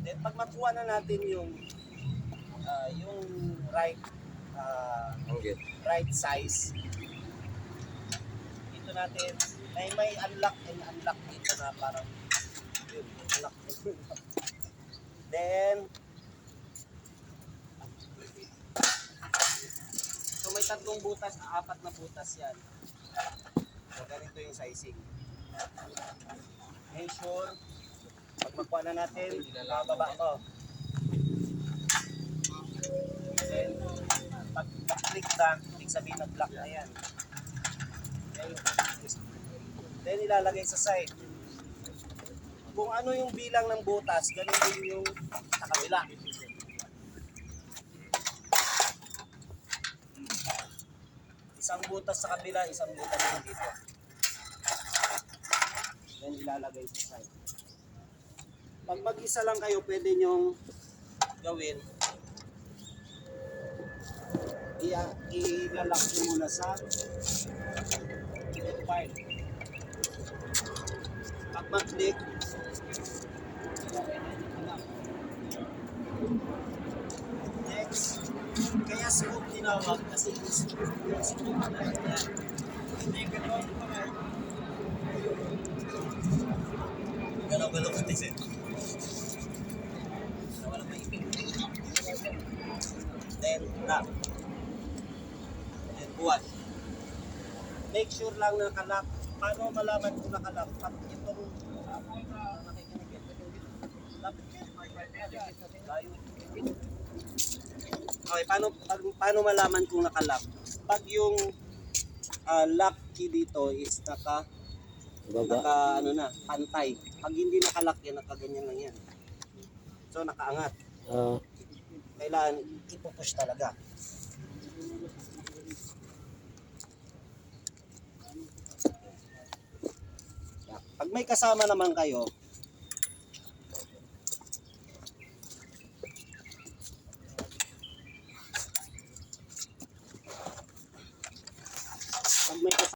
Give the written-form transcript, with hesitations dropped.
Then pag makuha na natin yung right right size, dito natin may unlock and unlock dito na parang yun, unlock. Then so may tatlong butas, apat na butas yan. So ganito yung sizing. Measure. Pag makuha na natin, bababa ko. Then, pag click na, ibig sabihin nag-lock na yan. Then, ilalagay sa side. Kung ano yung bilang ng butas, ganun din yung sa kabila. Isang butas sa kabila, isang butas din dito. Then, ilalagay sa side. Pag mag-isa lang kayo, pwede nyong gawin. I-lock nyo muna sa file. Pag mag-click, next. Kaya scope tinawag kasi yung scope na yan. Hindi ka naman pala. Galaw-galaw ka tisin. Nawala may ipin. Then, lock. Then, buwan. Make sure lang na nakalock. Paano malaman kung nakalock? Pag itong okay, paano malaman kung nakalock? Pag yung lock key dito is naka ano na, pantay. Pag hindi nakalock yan, nakaganyan lang yan. So nakaangat. Kailangan ipupush talaga. Pag may kasama naman kayo,